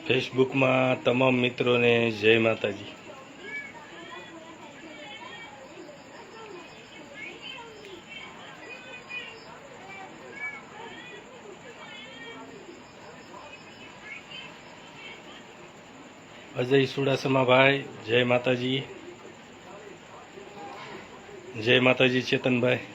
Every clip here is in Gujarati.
ફેસબુકમાં તમામ મિત્રોને જય માતાજી। અજય સુડાસમા ભાઈ જય માતાજી। જય માતાજી ચેતનભાઈ।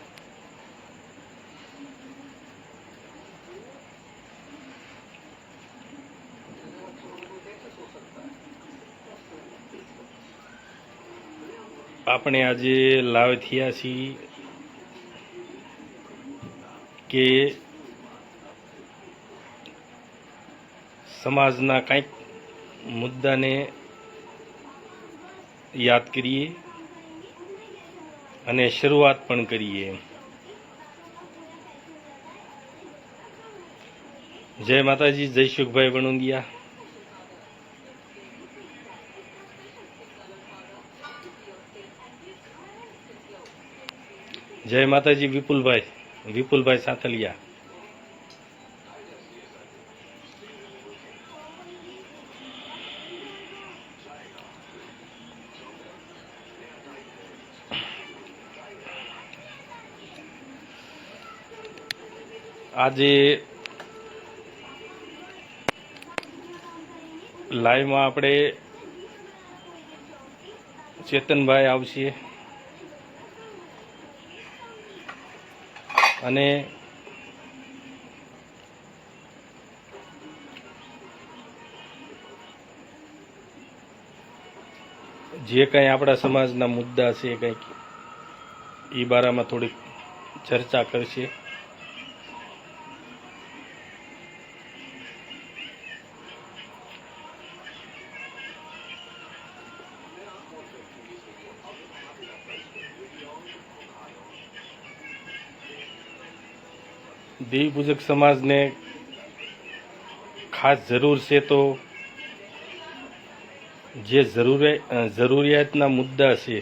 આપણે આજે લાઈવ થયા છીએ કે સમાજના કંઈક મુદ્દાને યાદ કરીએ અને શરૂઆત પણ કરીએ। જય માતાજી જયસુખભાઈ વણુંદિયા। જય માતાજી વિપુલભાઈ સાથલિયા। આજે લાઈવમાં આપણે ચેતનભાઈ આવશે અને જે કંઈ આપણા સમાજના મુદ્દા છે કંઈક એ બારામાં થોડીક ચર્ચા કરશે। દેવી પૂજક સમાજને ખાસ જરૂર છે તો જે જરૂરિયાતના મુદ્દા છે,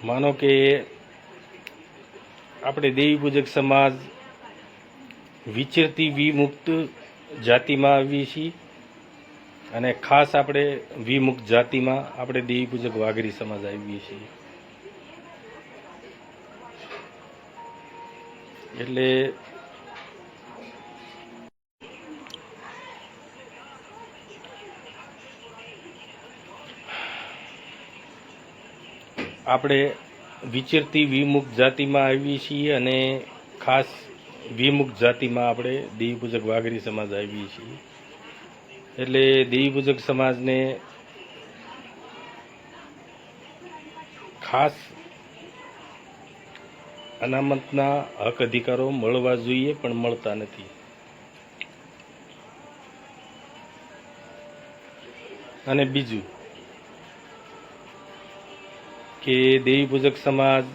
માનો કે આપણે દેવી પૂજક સમાજ વિચરતી વિમુક્ત જાતિમાં આવીએ છીએ અને ખાસ આપણે વિમુક્ત જાતિમાં આપણે દેવી પૂજક વાઘરી સમાજ આવીએ છીએ। એટલે આપણે વિચરતી વિમુક્ત જાતિમાં આવીએ છીએ અને ખાસ વિમુક્ત જાતિમાં આપણે દેવી પૂજક વાઘરી સમાજ આવીએ છીએ। એટલે દેવી પૂજક સમાજને ખાસ અનામતના હક અધિકારો મળવા જોઈએ પણ મળતા નથી। અને બીજું કે દેવી પૂજક સમાજ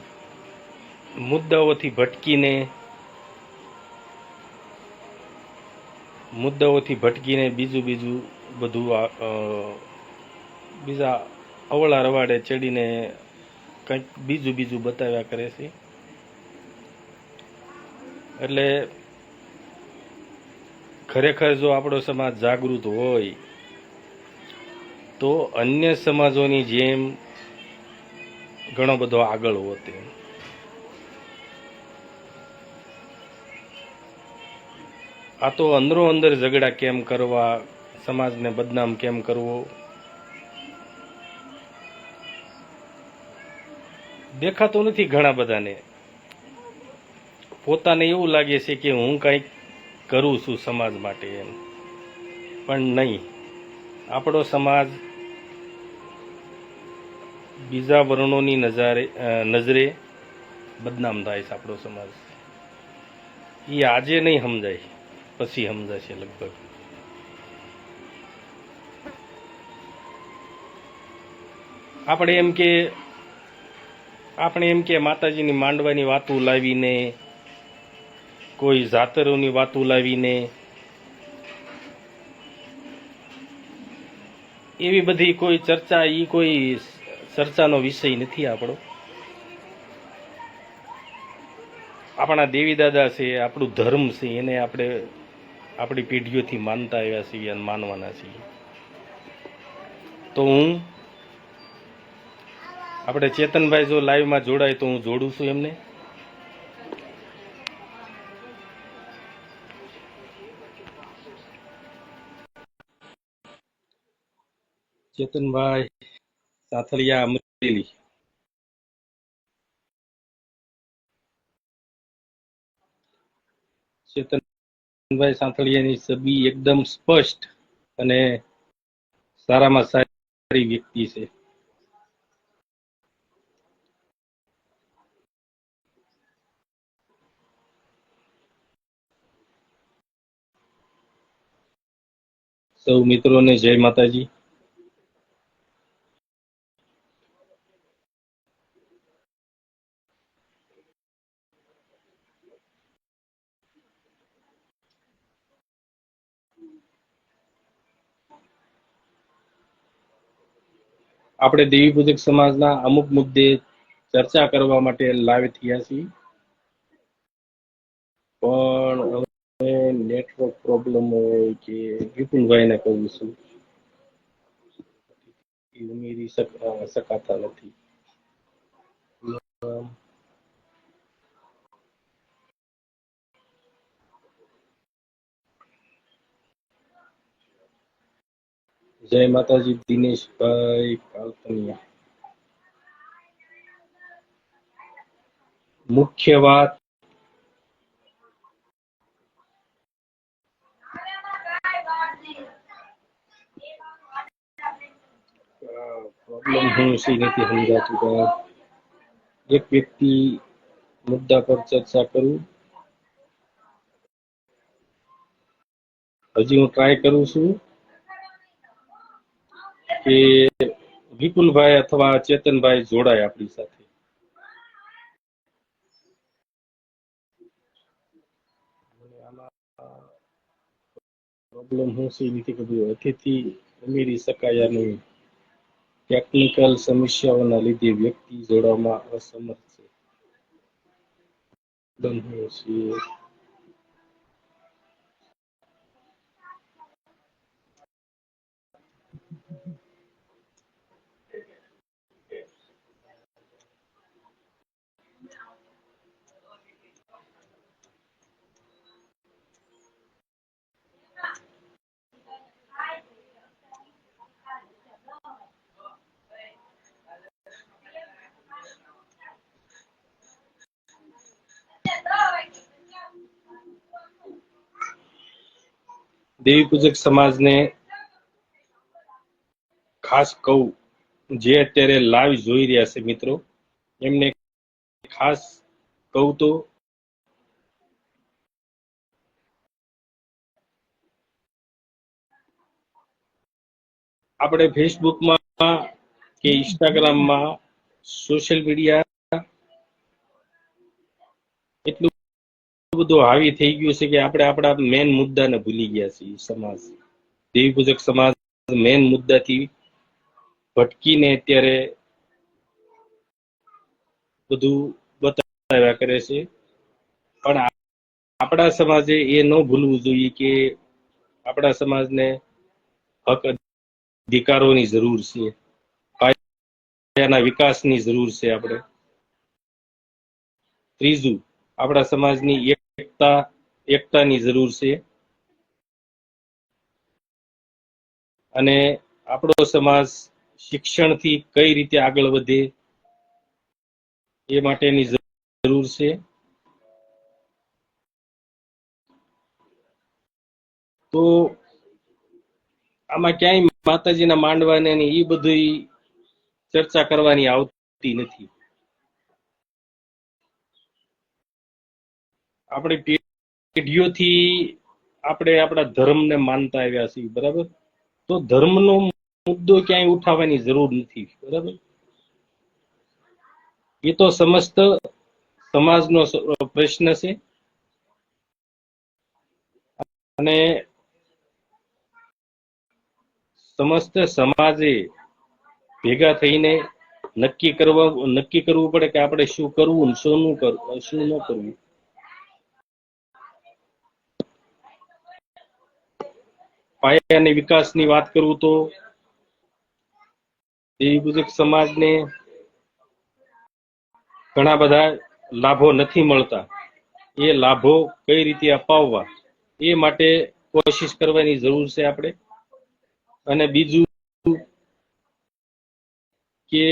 મુદ્દાઓથી ભટકીને બીજું બધું બીજા અવળા રવાડે ચડીને કંઈક બીજું બતાવ્યા કરે છે। એટલે ખરેખર જો આપણો સમાજ જાગૃત હોય તો અન્ય સમાજોની જેમ ઘણો બધો આગળ હોતે। આ તો અંદરો અંદર ઝઘડા કેમ કરવા, સમાજને બદનામ કેમ કરવો, દેખાતો નથી ઘણા બધાને। પોતાને એવું લાગે છે કે હું કંઈક કરું છું સમાજ માટે એમ, પણ નહીં। આપણો સમાજ બીજા વર્ણોની નજરે બદનામ થાય છે। આપણો સમાજ એ આજે નહીં સમજાય, પછી સમજાશે લગભગ। આપણે એમ કે માતાજીની માંડવાની વાતો લાવીને, કોઈ જાતરોની વાતો લાવીને, એવી બધી કોઈ ચર્ચા, એ કોઈ ચર્ચાનો વિષય નથી આપણો। આપણા દેવી દાદા છે, આપણું ધર્મ છે, એને આપણે આપણી પેઢીઓથી માનતા આવ્યા છીએ અને માનવાના છીએ. તો આપણે ચેતનભાઈ જો લાઈવમાં જોડાય તો હું જોડું છું એમને. ચેતનભાઈ સાથળિયા, અમરેલી. ચેતનભાઈ સાથળિયાની છબી એકદમ સ્પષ્ટ અને સારામાં સારી વ્યક્તિ છે. સૌ મિત્રોને જય માતાજી. આપણે દેવી પૂજક સમાજના અમુક મુદ્દે ચર્ચા કરવા માટે લાઈવ થયા છીએ, પણ હવે નેટવર્ક પ્રોબ્લેમ હોય કે વિપુલભાઈને કહું છું ઉમેરી શકાતા નથી. જય માતાજી દિનેશભાઈ કાલપનિયા. મુખ્ય વાત પ્રોબ્લેમ હું નથી સમજાતું. એક વ્યક્તિ મુદ્દા પર ચર્ચા કરું. હજી હું ટ્રાય કરું છું કે વિપુલભાઈ અથવા ચેતનભાઈ જોડાય આપણી સાથે. પ્રોબ્લેમ હું નથી ખબર. અતિથિ ઉમેરી શકાયા નહીં. ટેકનિકલ સમસ્યાઓના લીધે વ્યક્તિ જોડવામાં અસમર્થ છે. દેવી પૂજક સમાજને ખાસ કહું, જે અત્યારે લાઈવ જોઈ રહ્યા છે મિત્રો, એમને ખાસ કહું તો આપણે ફેસબુકમાં કે ઇન્સ્ટાગ્રામમાં સોશિયલ મીડિયા એટલું બધું હાવી થઈ ગયું છે કે આપણે આપણા મેન મુદ્દાને ભૂલી ગયા છીએ. સમાજ, દેવી પૂજક સમાજ મેન મુદ્દાથી ભટકીને અત્યારે બધું બતાવ્યા કરે છે. પણ આપણા સમાજે એ ન ભૂલવું જોઈએ કે આપણા સમાજને હક અધિકારોની જરૂર છે, પાયાના વિકાસની જરૂર છે. આપણે ત્રીજું, આપણા સમાજની એકતાની જરૂર છે. અને આપણો સમાજ શિક્ષણથી કઈ રીતે આગળ વધે એ માટેની જરૂર છે. તો આમાં ક્યાંય માતાજીના માંડવાને એ બધી ચર્ચા કરવાની આવતી નથી. આપણી પેઢીઓથી આપણે આપણા ધર્મને માનતા આવ્યા છીએ, બરાબર? તો ધર્મનો મુદ્દો ક્યાંય ઉઠાવવાની જરૂર નથી, બરાબર? એ તો સમસ્ત સમાજનો પ્રશ્ન છે. અને સમસ્ત સમાજે ભેગા થઈને નક્કી કરવું પડે કે આપણે શું કરવું, શું ન કરવું. પાયાની વિકાસની વાત કરું તો દેવી પૂજક સમાજને ઘણા બધા લાભો નથી મળતા. એ લાભો કઈ રીતે અપાવવા એ માટે કોશિશ કરવાની જરૂર છે આપણે. અને બીજું કે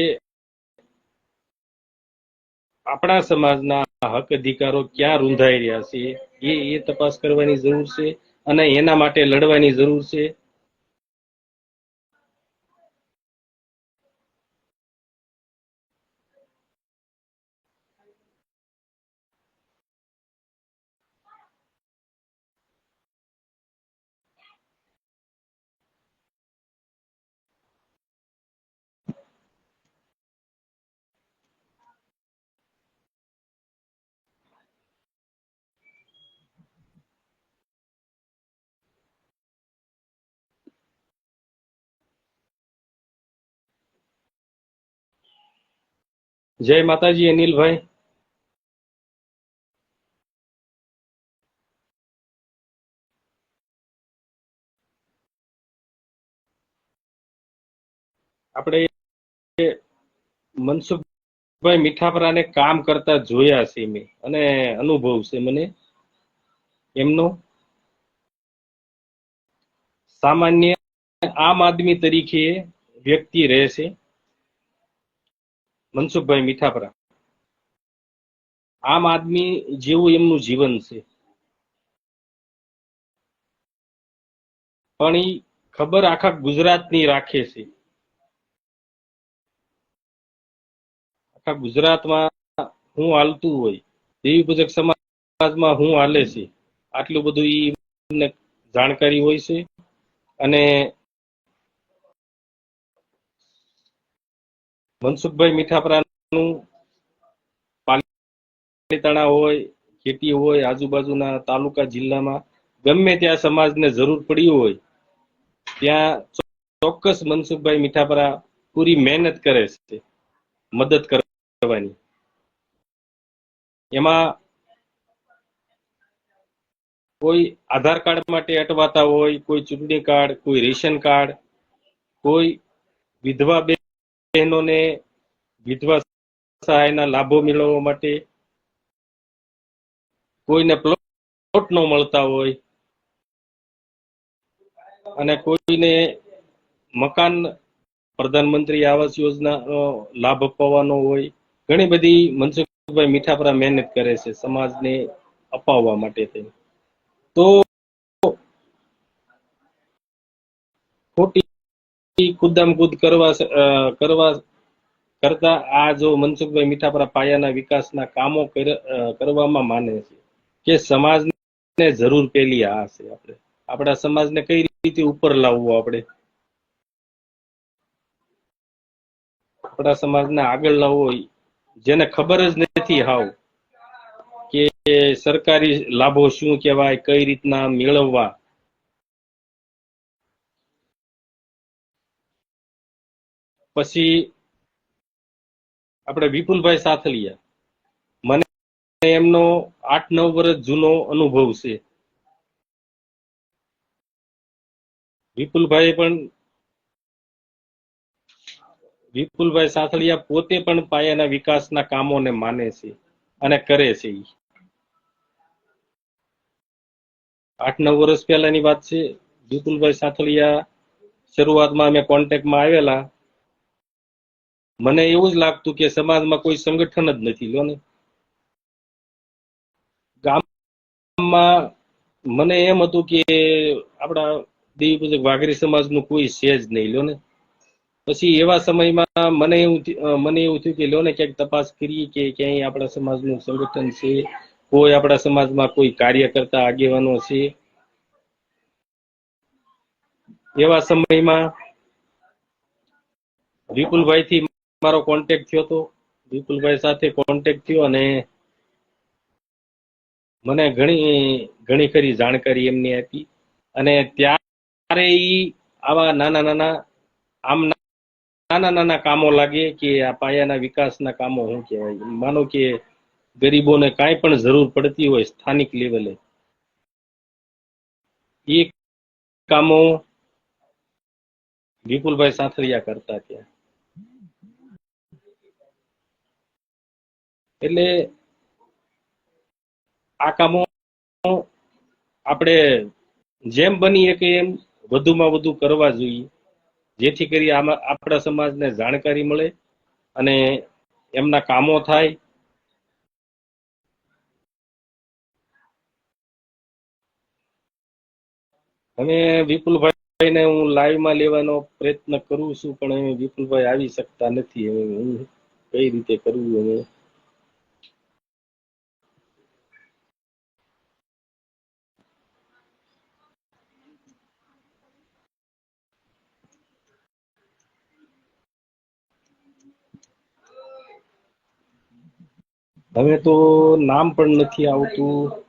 આપણા સમાજના હક અધિકારો ક્યાં રૂંધાઈ રહ્યા છે એ તપાસ કરવાની જરૂર છે અને એના માટે લડવાની જરૂર છે. જય માતાજી અનિલભાઈ. આપણે મનસુખભાઈ મીઠાપરાને કામ કરતા જોયા છે મેં અને અનુભવ છે મને એમનો. સામાન્ય આમ આદમી તરીકે વ્યક્તિ રહે છે મનસુખભાઈ મીઠાપરા. આમ આદમી જેવું એમનું જીવન છે, પણ એ ખબર આખા ગુજરાતની રાખે છે. આખા ગુજરાતમાં હું હાલતું હોય, દેવી પૂજક સમાજમાં હું હાલે છે, આટલું બધું એમને જાણકારી હોય છે. અને મનસુખભાઈ મીઠાપરાનું પાલીતાણા હોય, ખેતી હોય, આજુબાજુના તાલુકા જિલ્લામાં ગમે ત્યાં સમાજને જરૂર પડી હોય ત્યાં ચોક્કસ મનસુખભાઈ મીઠાપરા પૂરી મહેનત કરે છે મદદ કરવાની. એમાં કોઈ આધાર કાર્ડ માટે અટવાતા હોય, કોઈ ચૂંટણી કાર્ડ, કોઈ રેશન કાર્ડ, કોઈ વિધવા બહેનોને વિધવા સહાયના લાભો મેળવવા માટે, કોઈને પ્લોટ ન મળતા હોય અને કોઈને મકાન પ્રધાનમંત્રી આવાસ યોજનાનો લાભ અપાવવાનો હોય. ઘણી બધી મનસુખભાઈ મીઠાપરા મહેનત કરે છે સમાજને અપાવવા માટે. તો ખોટી કુદામ કૂદ કરવા કરતા આ જો મનસુખભાઈ મીઠાપરા પાયાના વિકાસના કામો કરવામાં માને છે કે સમાજને જરૂર પેલી આ છે. આપણે આપણા સમાજને કઈ રીતે ઉપર લાવવો, આપણા સમાજને આગળ લાવવો, જેને ખબર જ નથી હાવ કે સરકારી લાભો શું કહેવાય, કઈ રીતના મેળવવા. પછી આપણે વિપુલભાઈ સાથલિયા, મને એમનો 8-9 વર્ષ જૂનો અનુભવ છે. વિપુલભાઈ સાથલિયા પોતે પણ પાયાના વિકાસના કામોને માને છે અને કરે છે. 8-9 વર્ષ પહેલાની વાત છે. વિપુલભાઈ સાથલિયા શરૂઆતમાં અમે કોન્ટેક્ટમાં આવેલા, મને એવું જ લાગતું કે સમાજમાં કોઈ સંગઠન જ નથી. લો ને ગામમાં મને એમ હતું કે આપણા દેવી પૂજક વાઘરી સમાજનું કોઈ છે જ નહીં. લો ને પછી એવા સમયમાં મને એવું થયું કે લો ને ક્યાંક તપાસ કરીએ કે ક્યાંય આપણા સમાજનું સંગઠન છે, કોઈ આપણા સમાજમાં કોઈ કાર્ય કરતા આગેવાનો છે. એવા સમયમાં વિપુલભાઈ થી મારો કોન્ટેક્ટ થયો હતો. વિપુલભાઈ સાથે કોન્ટેક્ટ થયો અને મને ઘણી ખરી જાણકારી એમની આપી. અને ત્યારે આવા નાના કામો લાગે કે આ પાયાના વિકાસના કામો શું કહેવાય. માનો કે ગરીબોને કાંઈ પણ જરૂર પડતી હોય સ્થાનિક લેવલે, એ કામો વિપુલભાઈ સાથળિયા કરતા ત્યાં. એટલે આ કામો આપણે જેમ બની શકે એમ વધુમાં વધુ કરવા જોઈએ, જેથી કરી આમાં આપણા સમાજને જાણકારી મળે અને એમના કામો થાય. હવે વિપુલભાઈને હું લાઈવમાં લેવાનો પ્રયત્ન કરું છું, પણ હવે વિપુલભાઈ આવી શકતા નથી. હવે હું કઈ રીતે કરવું? હવે તો નામ પણ નથી આવતું.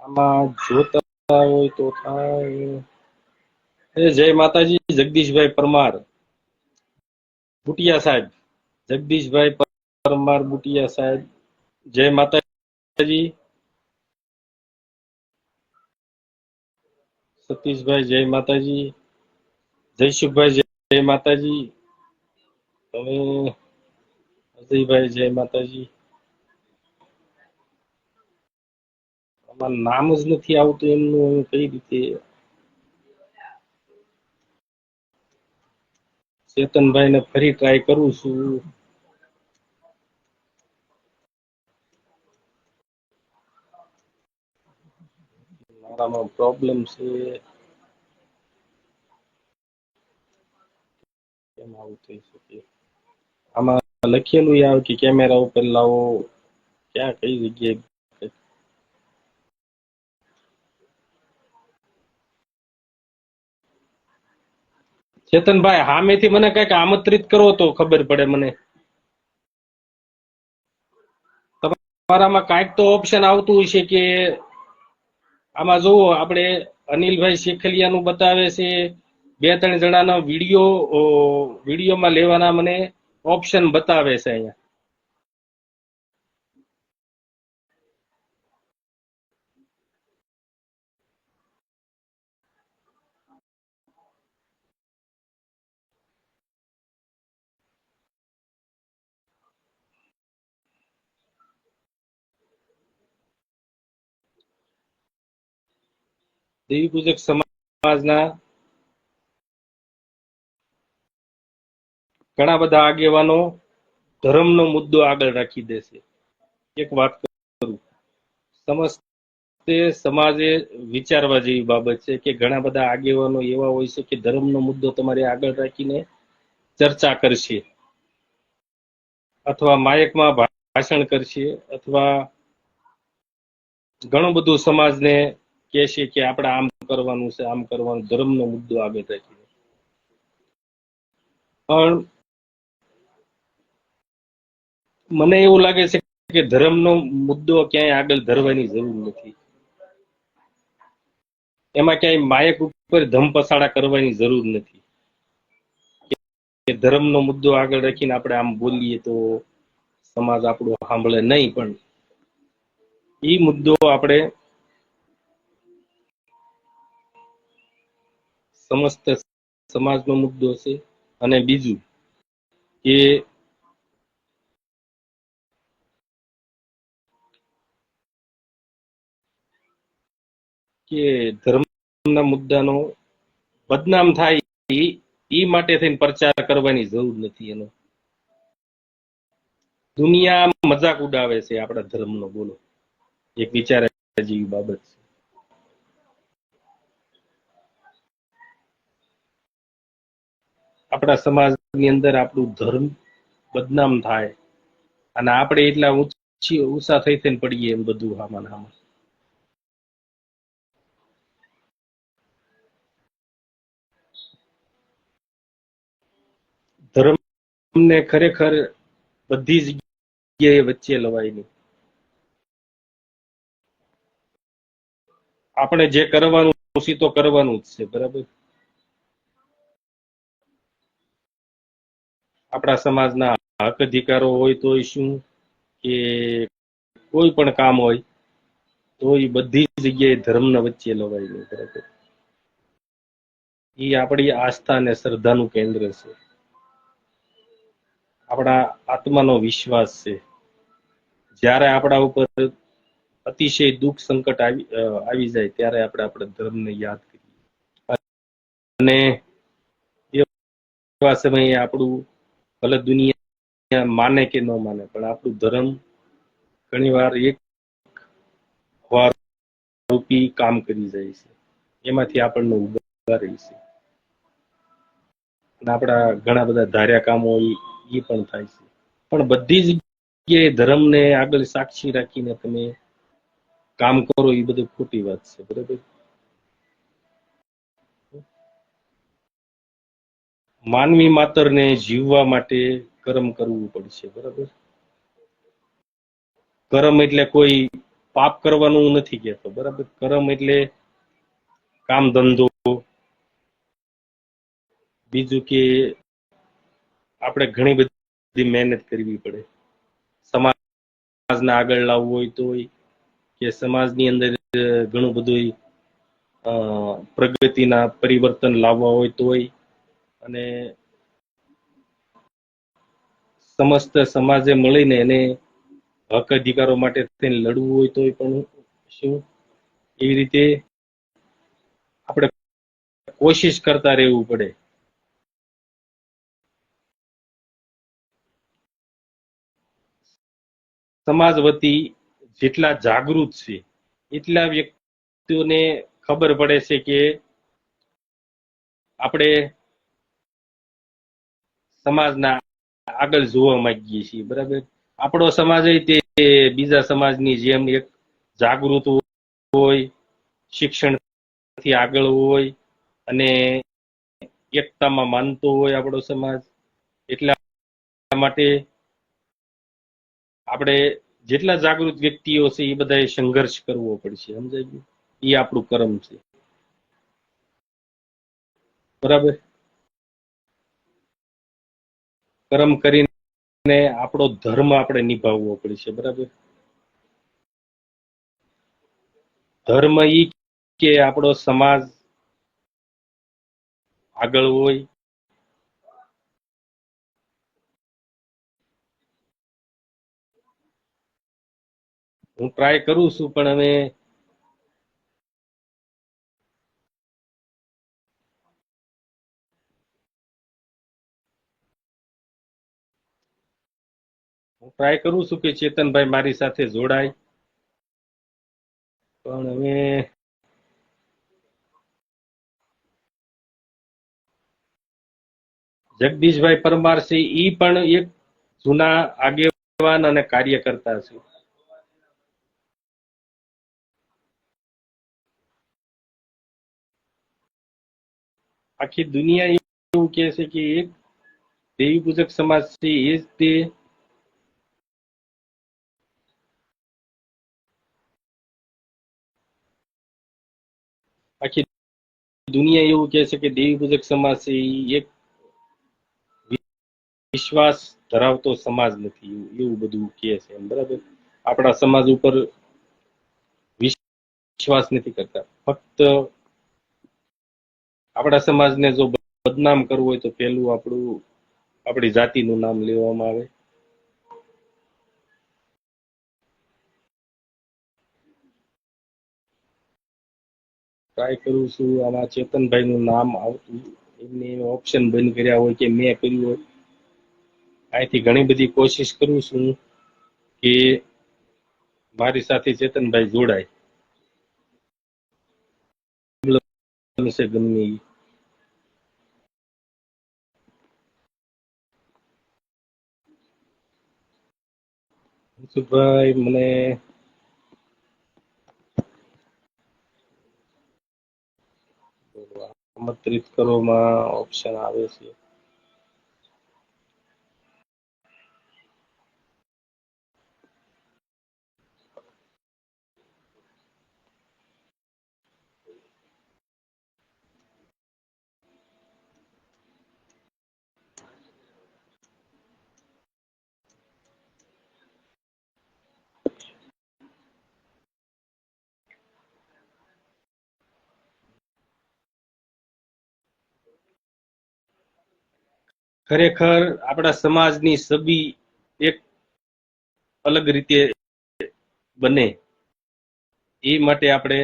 આમાં જોતા હોય તો થાય. જય માતાજી. જગદીશભાઈ પરમાર બુટિયા સાહેબ, જગદીશભાઈ પરમાર બુટિયા સાહેબ, જય માતાજી. સતીશભાઈ જય માતાજી. જયસુખભાઈ જય માતાજી. હવે અજયભાઈ જય માતાજી. આમાં નામ જ નથી આવતું એમનું, કઈ રીતે? ચેતનભાઈ ને ફરી ટ્રાય કરું છું. મારામાં પ્રોબ્લેમ છે. કેમ આવું થઈ શકે? આમાં લખેલું આવે કે કેમેરા ઉપર લાવો, ક્યાં કઈ જગ્યાએ? ચેતનભાઈ સામેથી મને કઈક આમંત્રિત કરો તો ખબર પડે મને. તમારામાં કાંઈક તો ઓપ્શન આવતું હશે કે આમાં જુઓ, આપણે અનિલભાઈ શેખલિયાનું બતાવે છે, 2-3 જણાના વિડીયોમાં લેવાના મને ઓપ્શન બતાવે છે અહીંયા. દેવી પૂજક સમાજના ઘણા બધા આગેવાનો ધર્મનો મુદ્દો આગળ રાખી દેશે. એક વાત કરું, સમસ્તે સમાજે વિચારવા જેવી બાબત છે કે ઘણા બધા આગેવાનો એવા હોય છે કે ધર્મનો મુદ્દો તમારે આગળ રાખીને ચર્ચા કરશે, અથવા માયકમાં ભાષણ કરશે, અથવા ઘણું બધું સમાજને કહેશે કે આપણે આમ કરવાનું છે, આમ કરવાનું, ધર્મનો મુદ્દો આગળ રાખીને. પણ મને એવું લાગે છે કે ધર્મનો મુદ્દો ક્યાંય આગળ ધરવાની જરૂર નથી. એમાં ક્યાંય માયક ઉપર ધમપછાડા કરવાની જરૂર નથી કે ધર્મનો મુદ્દો આગળ રાખીને આપણે આમ બોલીએ તો સમાજ આપણું સાંભળે નહીં. પણ એ મુદ્દો આપણે સમસ્ત સમાજનો મુદ્દો છે. અને બીજું કે ધર્મના મુદ્દાનો બદનામ થાય એ માટે થઈને પ્રચાર કરવાની જરૂર નથી. એનો દુનિયા મજાક ઉડાવે છે આપણા ધર્મનો. બોલો, એક વિચાર જેવી બાબત છે. આપણા સમાજની અંદર આપણું ધર્મ બદનામ થાય અને આપણે એટલા ઊંચા થઈને પડીએ એમ બધું આમાં. ધર્મને ખરેખર બધી જગ્યાએ વચ્ચે લવાય નહીં. આપણે જે કરવાનું છે તો કરવાનું જ છે, બરાબર. આપણા સમાજના હક અધિકારો હોય તો શું, કે કોઈ પણ કામ હોય તો એ બધી જગ્યાએ ધર્મના વચ્ચે લવાય નહીં, બરાબર. એ આપણી આસ્થા અને શ્રદ્ધાનું કેન્દ્ર છે, આપણા આત્માનો વિશ્વાસ છે. જ્યારે આપણા ઉપર અતિશય દુઃખ સંકટ આવી જાય ત્યારે આપણે આપણા ધર્મને યાદ કરીએ, અને એવા સમયે આપણું ભલે દુનિયા માને કે ન માને, પણ આપણું ધર્મ ઘણી વાર એક રૂપી કામ કરી જાય છે, એમાંથી આપણને ઉભા રહી છે. અને આપણા ઘણા બધા ધાર્યા કામો એ પણ થાય છે. પણ બધી જગ્યાએ ધર્મને આગળ સાક્ષી રાખીને તમે કામ કરો એ બધું ખોટી વાત છે, બરાબર. માનવી માતરને જીવવા માટે કર્મ કરવું પડશે, બરાબર. કર્મ એટલે કોઈ પાપ કરવાનું નથી કહેતો, બરાબર. કર્મ એટલે કામ ધંધો, બીજું કે આપણે ઘણી બધી મહેનત કરવી પડે. સમાજને આગળ લાવવું હોય તો, કે સમાજની અંદર ઘણું બધું પ્રગતિના પરિવર્તન લાવવા હોય તો, અને સમસ્ત સમાજે મળીને એને હક અધિકારો માટે તેને લડવું હોય તો પણ શું, એવી રીતે આપણે કોશિશ કરતા રહેવું પડે. સમાજ વતી જેટલા જાગૃત છે એટલા વ્યક્તિઓને ખબર પડે છે કે આપણે સમાજના આગળ જોવા માંગીએ છીએ, બરાબર. આપણો સમાજ તે બીજા સમાજની જેમ એક જાગૃત હોય, શિક્ષણથી આગળ હોય, અને એકતામાં માનતો હોય આપણો સમાજ. એટલા માટે આપણે જેટલા જાગૃત વ્યક્તિઓ છે એ બધાએ સંઘર્ષ કરવો પડશે, સમજાય ગયું. એ આપણું કર્મ છે, બરાબર. કર્મ કરીને આપણો ધર્મ આપણે નિભાવવો પડશે, બરાબર. ધર્મ ઈ કે આપણો સમાજ આગળ હોય, હું ટ્રાય કરું છું, પણ હવે ટ્રાય કરું છું કે ચેતનભાઈ મારી સાથે જોડાય, પણ હવે જગદીશભાઈ પરમાર છે ઈ પણ એક જૂના આગેવાન અને કાર્યકર્તા છે. આખી દુનિયા એવું કહે છે કે એક દેવી પૂજક સમાજ છે એ જ તે આખી દુનિયા એવું કહે છે કે દેવી પૂજક સમાજ છે એ એક વિશ્વાસ ધરાવતો સમાજ નથી, એવું બધું કહે છે, બરાબર. આપણા સમાજ ઉપર વિશ્વાસ નથી કરતા. ફક્ત આપણા સમાજને જો બદનામ કરવું હોય તો પેલું આપણી જાતિનું નામ લેવામાં આવે. ટ્રાય કરું છું, આમાં ચેતનભાઈ નું નામ આવતું, એમને ઓપ્શન બંધ કર્યા હોય કે મેં કર્યું હોય, અહીંથી ઘણી બધી કોશિશ કરું છું કે મારી સાથે ચેતનભાઈ જોડાય. ગમે ભાઈ મને આમંત્રિત કરવામાં ઓપ્શન આવે છે. ખરેખર આપણા સમાજની છબી એક અલગ રીતે બને એ માટે આપણે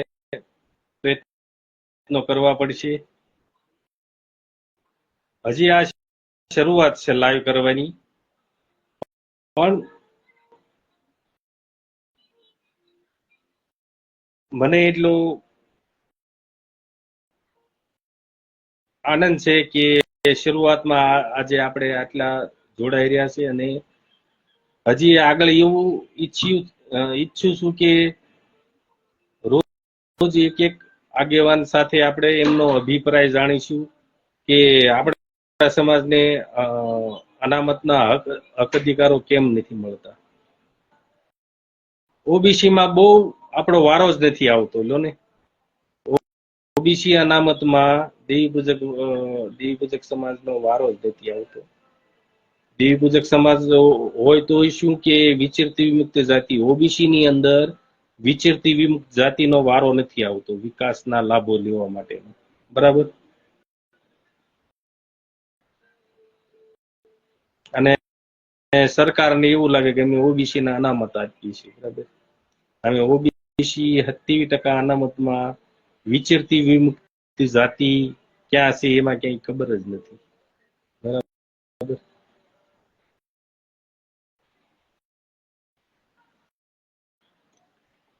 પ્રયત્નો કરવા પડશે. હજી આ શરૂઆત છે લાઈવ કરવાની, પણ મને એટલો આનંદ છે કે શરૂઆતમાં આજે આપણે આટલા જોડાઈ રહ્યા છે, અને હજી આગળ એવું ઈચ્છું છું કે રોજ એક એક આગેવાન સાથે આપણે એમનો અભિપ્રાય જાણીશું કે આપણા સમાજને અનામતના હક અધિકારો કેમ નથી મળતા. ઓબીસી માં બહુ આપણો વારો જ નથી આવતો. લો ને, ઓબીસી અનામતમાં દેવી પૂજક સમાજનો વારો જ નથી આવતો. દેવી પૂજક સમાજ હોય તો શું કે વિચરતી વિમુક્ત જાતિ, ઓબીસી ની અંદર વિચરતી વિમુક્ત જાતિનો વારો નથી આવતો વિકાસના લાભો લેવા માટે. બરાબર. અને સરકારને એવું લાગે કે અમે ઓબીસી ના અનામત આપીએ છીએ. બરાબર. હવે ઓબીસી 70% અનામતમાં વિચરતી વિમુક્ત જાતિ ક્યાં છે એમાં ક્યાંય ખબર જ નથી. બરાબર.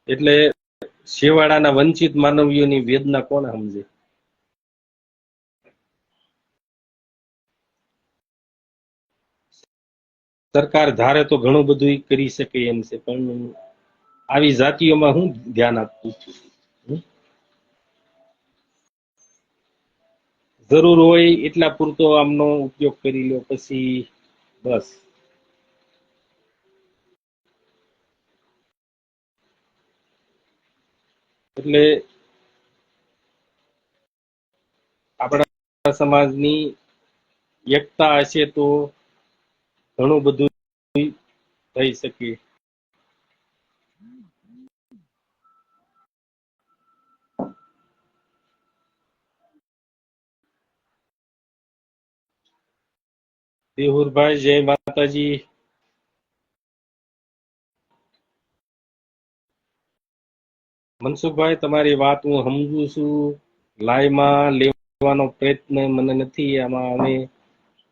એટલે છેવાડાના વંચિત માનવીઓની વેદના કોણ સમજે? સરકાર ધારે તો ઘણું બધું કરી શકે એમ છે, પણ આવી જાતિઓમાં હું ધ્યાન આપવું? જરૂર હોય એટલા પૂરતો આમનો ઉપયોગ કરી લો, પછી બસ. એટલે આપણા સમાજની એકતા હશે તો ઘણું બધું થઈ શકે. દેહુરભાઈ, જય માતાજી. મનસુખભાઈ, તમારી વાત હું સમજુ છું. લાઈવમાં લેવાનો પ્રયત્ન મને નથી આમાં. અમે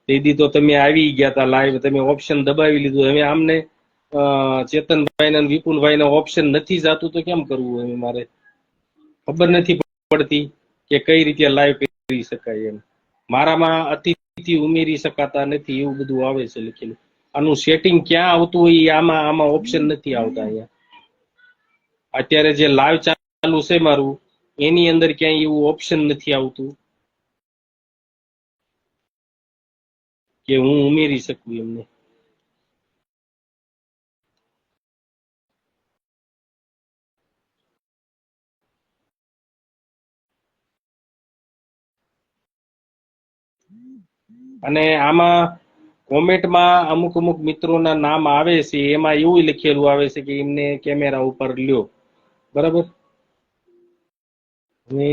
તેથી તો તમે આવી ગયા હતા લાઈવ, તમે ઓપ્શન દબાવી લીધું. હવે આમને ચેતનભાઈ ને વિપુલભાઈ ને ઓપ્શન નથી જાતું તો કેમ કરવું? હવે મારે ખબર નથી પડતી કે કઈ રીતે લાઈવ કરી શકાય એમ. મારામાં અતિથિ ઉમેરી શકાતા નથી એવું બધું આવે છે લખેલું. આનું સેટિંગ ક્યાં આવતું હોય આમાં ઓપ્શન નથી આવતા. અહીંયા અત્યારે જે લાઈવ ચાલુ છે મારું, એની અંદર ક્યાંય એવું ઓપ્શન નથી આવતું કે હું ઉમેરી શકું એમને. અને આમાં કોમેન્ટમાં અમુક અમુક મિત્રોના નામ આવે છે, એમાં એવું લખેલું આવે છે કે એમને કેમેરા ઉપર લ્યો. બરાબર. અને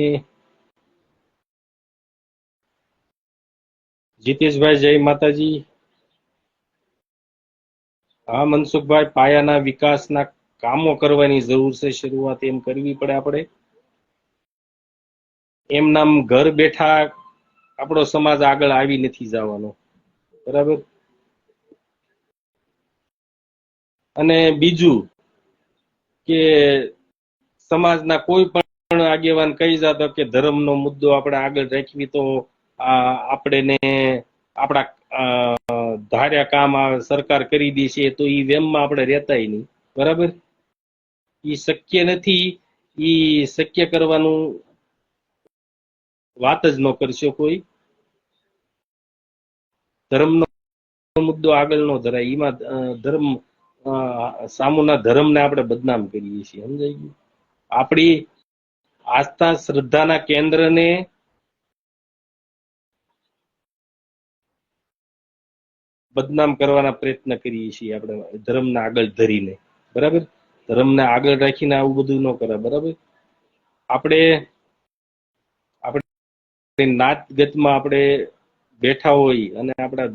જીતેશભાઈ, જય માતાજી. હા મનસુખભાઈ, પાયાના વિકાસના કામો કરવાની જરૂર છે. શરૂઆત એમ કરવી પડે આપણે. એમ નામ ઘર બેઠા આપણો સમાજ આગળ આવી નથી જવાનો. બરાબર. અને બીજું કે સમાજના કોઈ પણ આગેવાન કહી જતો કે ધર્મનો મુદ્દો આપણે આગળ રાખવી તો આપણે આપણા ધાર્યા કામ સરકાર કરી દેશે, તો એ વેમમાં આપણે રહેતાય નહીં. બરાબર. એ શક્ય નથી. એ શક્ય કરવાનું વાત જ ન કરશો કોઈ. ધર્મનો મુદ્દો આગળ નો ધરાય. એમાં ધર્મ સામુના ધર્મને આપણે બદનામ કરીએ છીએ. સમજાય ગયું? આપણી આસ્થા શ્રદ્ધાના કેન્દ્રને બદનામ કરવાના પ્રયત્ન કરીએ છીએ આપણે ધર્મને આગળ ધરીને. બરાબર. ધર્મને આગળ રાખીને આવું બધું ન કરે. બરાબર. આપણે નાત ગતમાં આપણે બેઠા હોય અને આપણા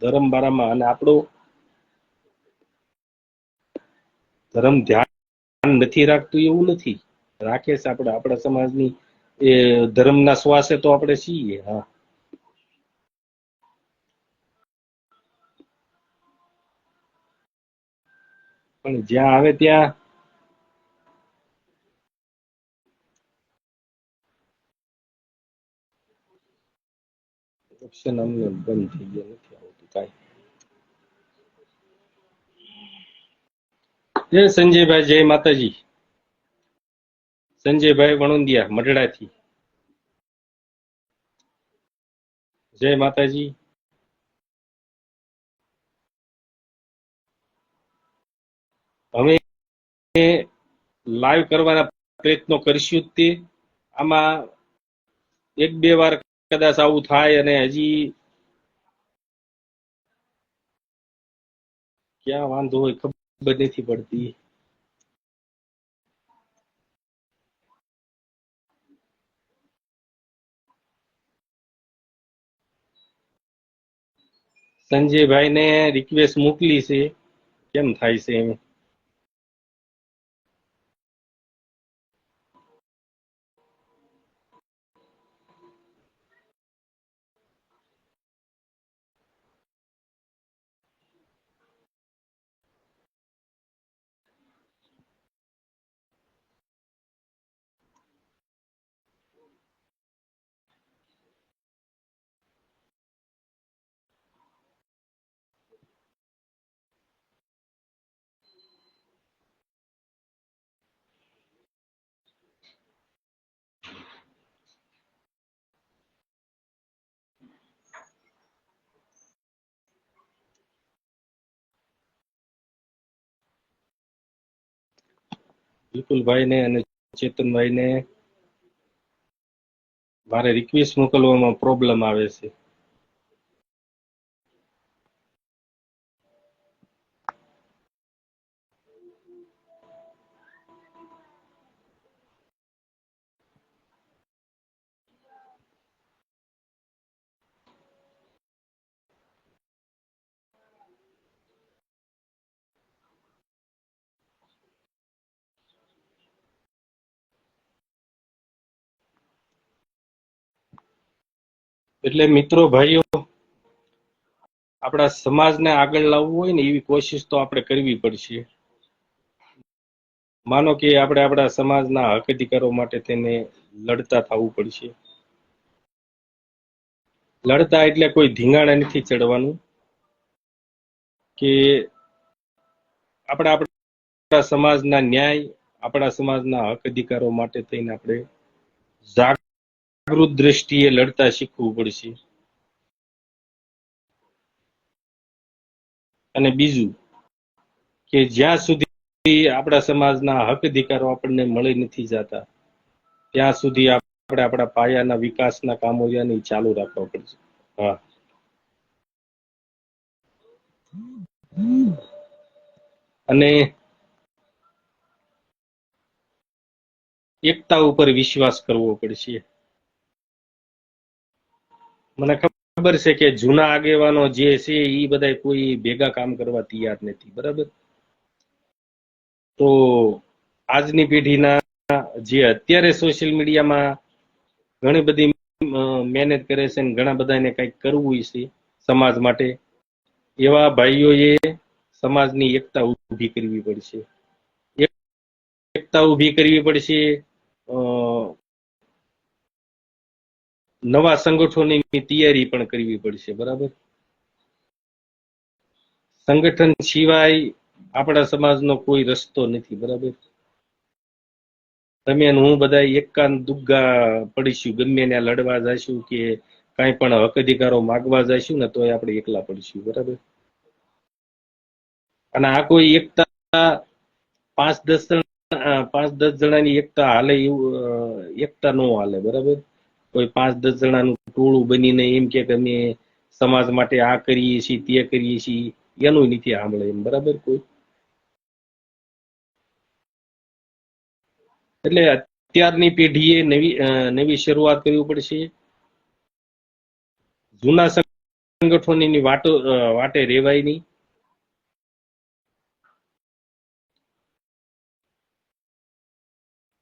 ધર્મ બારામાં અને આપણો ધર્મ ધ્યાન નથી રાખતું એવું નથી, રાખે છે. આપણે આપણા સમાજની એ ધર્મના શ્વાસે તો આપણે છીએ. હા, પણ જ્યાં આવે ત્યાં ઓપ્શન અમને બંધ થઈ ગયા, નથી આવતું કાંઈ. જય સંજયભાઈ, જય માતાજી. સંજયભાઈ વણોંદિયા મઢડાથી. જય માતાજી. હવે લાઈવ કરવાના પ્રયત્નો કરીશું જ તે. આમાં એક બે વાર કદાચ આવું થાય અને હજી ક્યાં વાંધો હોય ખબર નથી પડતી. સંજયભાઈ ને રિક્વેસ્ટ મોકલી છે, કેમ થાય છે એમ. વિપુલભાઈ ને અને ચેતનભાઈ ને મારે રિક્વેસ્ટ મોકલવામાં પ્રોબ્લેમ આવે છે. એટલે મિત્રો ભાઈઓ, આપણા સમાજને આગળ લાવવું હોય ને એવી કોશિશ તો આપણે કરવી પડશે. માનો કે આપણે આપણા સમાજના હક અધિકારો માટે તેને લડતા થવું પડશે. લડતા એટલે કોઈ ધીંગાણા નથી ચડવાનું, કે આપણા સમાજના ન્યાય, આપણા સમાજના હક અધિકારો માટે થઈને આપણે જાગૃત દ્રષ્ટિએ લડતા શીખવું પડશે. અને બીજું કે જ્યાં સુધી આપણા સમાજના હક અધિકારો આપણને મળી નથી જતા ત્યાં સુધી આપણે આપણા પાયાના વિકાસના કામો ચાલુ રાખવા પડશે. હા, અને એકતા ઉપર વિશ્વાસ કરવો પડશે. મને ખબર છે કે જૂના આગેવાનો જે છે એ બધા કોઈ ભેગા કામ કરવા તૈયાર નથી, બરાબર. તો આજની પેઢીના જે અત્યારે સોશિયલ મીડિયામાં ઘણી બધી મહેનત કરે છે અને ઘણા બધાને કંઈક કરવું છે સમાજ માટે, એવા ભાઈઓએ સમાજની એકતા ઊભી કરવી પડશે. એકતા ઊભી કરવી પડશે. નવા સંગઠનોની તૈયારી પણ કરવી પડશે, બરાબર. સંગઠન સિવાય આપણા સમાજનો કોઈ રસ્તો નથી, બરાબર. તમે હું બધા એકાંત દુગ્ગા પડીશું, ગમે ત્યાં લડવા જઈશું કે કાંઈ પણ હક અધિકારો માગવા જઈશું ને તો આપણે એકલા પડીશું, બરાબર. અને આ કોઈ એકતા 5-10 જણાની એકતા હાલે એવું એકતા નો હાલે, બરાબર. કોઈ 5-10 જણાનું ટોળું બનીને એમ કે અમે સમાજ માટે આ કરીએ છીએ તે કરીએ છીએ એનું નથી સાંભળે એમ, બરાબર. કોઈ એટલે અત્યારની પેઢીએ નવી શરૂઆત કરવી પડશે. જૂના સંગઠનોની વાટે રેવાય નહીં.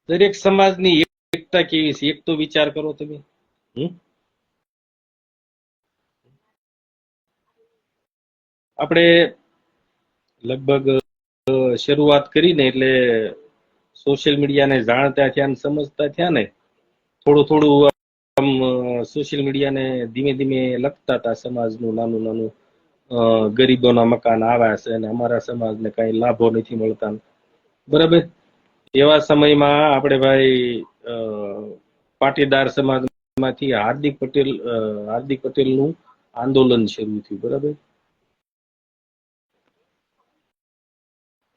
દરેક સમાજની એકતા કેવી છે એક તો વિચાર કરો તમે. આપણે લગભગ શરૂઆત કરીને એટલે સોશિયલ મીડિયાને જાણતા થયા ને સમજતા થયા ને થોડું આમ સોશિયલ મીડિયાને ધીમે ધીમે લખતા હતા સમાજનું નાનું નાનું ગરીબોના મકાન આવ્યા છે અને અમારા સમાજને કઈ લાભો નથી મળતા, બરાબર. એવા સમયમાં આપણે ભાઈ પાટીદાર સમાજમાંથી હાર્દિક પટેલનું આંદોલન શરૂ થયું, બરાબર.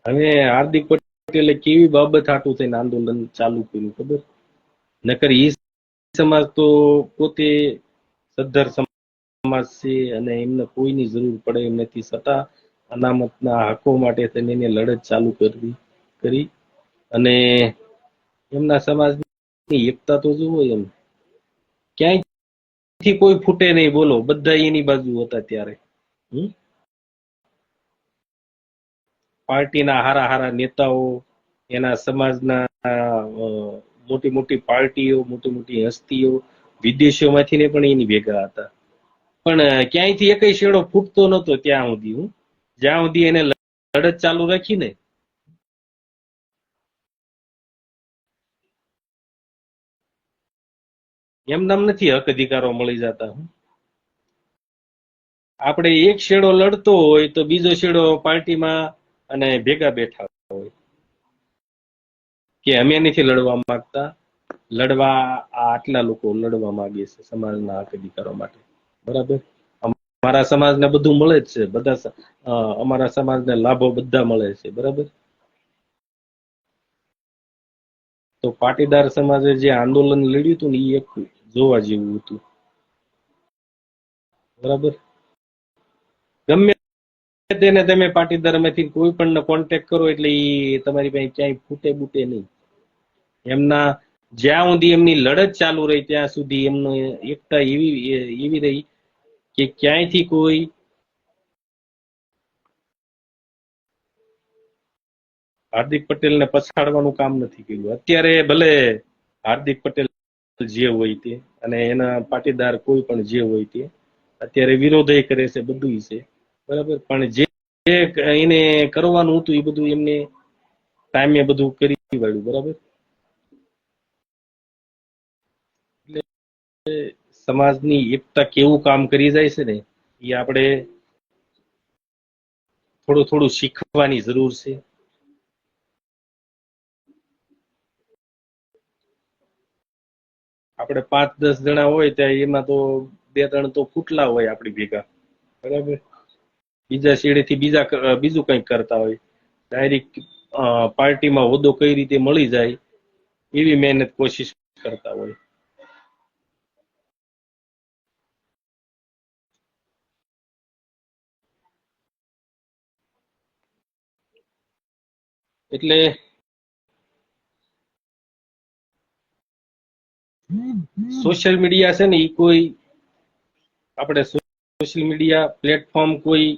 હવે હાર્દિક પટેલે કેવી બાબત હાટું થઈને આંદોલન ચાલુ કર્યું ખબર? નકર ઈ સમાજ તો પોતે સદ્ધર સમાજ છે અને એમને કોઈની જરૂર પડે એમ નથી, છતાં અનામતના હકો માટે થઈને એને લડત ચાલુ કરી અને એમના સમાજની એકતા તો જુઓ એમ ક્યાંયથી કોઈ ફૂટે નહીં, બોલો, બધા એની બાજુ હતા ત્યારે. પાર્ટીના હારા નેતાઓ, એના સમાજના મોટી મોટી પાર્ટીઓ, મોટી મોટી હસ્તીઓ વિદેશોમાંથી પણ એની ભેગા હતા, પણ ક્યાંયથી એકય શેડો ફૂટતો નતો ત્યાં સુધી. જ્યાં સુધી એને લડત ચાલુ રાખી ને એમ નામ નથી હક અધિકારો મળી જતા. આપણે એક શેડો લડતો હોય તો બીજો શેડો પાર્ટીમાં અને ભેગા બેઠા હોય કે અમે નથી લડવા માંગતા, આટલા લોકો લડવા માંગે છે સમાજના હક અધિકારો માટે, બરાબર. અમારા સમાજને બધું મળે જ છે, બધા અમારા સમાજને લાભો બધા મળે છે, બરાબર. તો પાટીદાર સમાજે જે આંદોલન લડ્યું હતું ને એ એક જોવા જેવું હતું, બરાબર. ગમે તેને તમે પાટીદારમાંથી કોઈ પણ કોન્ટેક્ટ કરો એટલે એ તમારી પાસે ક્યાંય ફૂટે બૂટે નહીં. એમના જ્યાં સુધી એમની લડત ચાલુ રહી ત્યાં સુધી એમનો એકતા એવી રહી કે ક્યાંયથી કોઈ હાર્દિક પટેલને પછાડવાનું કામ નથી કર્યું. અત્યારે ભલે હાર્દિક પટેલ જે હોય તે અને એના પાટીદાર કોઈ પણ જે હોય તે અત્યારે વિરોધ કરે છે, બધું છે, બરાબર. પણ જે એને કરવાનું હતું એ બધું એમને ટાઈમે બધું કરી વાળ્યું, બરાબર. એટલે સમાજની એકતા કેવું કામ કરી જાય છે ને એ આપણે થોડું શીખવાની જરૂર છે. આપણે 5-10 જણા હોય ત્યાં એમાં તો 2-3 તો ફૂટલા હોય આપણી ભેગા, બરાબર. બીજા શેડેથી બીજું કંઈક કરતા હોય, ડાયરેક્ટ પાર્ટીમાં હોદ્દો કઈ રીતે મળી જાય એવી મહેનત કોશિશ કરતા હોય. એટલે સોશિયલ મીડિયા છે ને એ કોઈ આપણે સોશિયલ મીડિયા પ્લેટફોર્મ કોઈ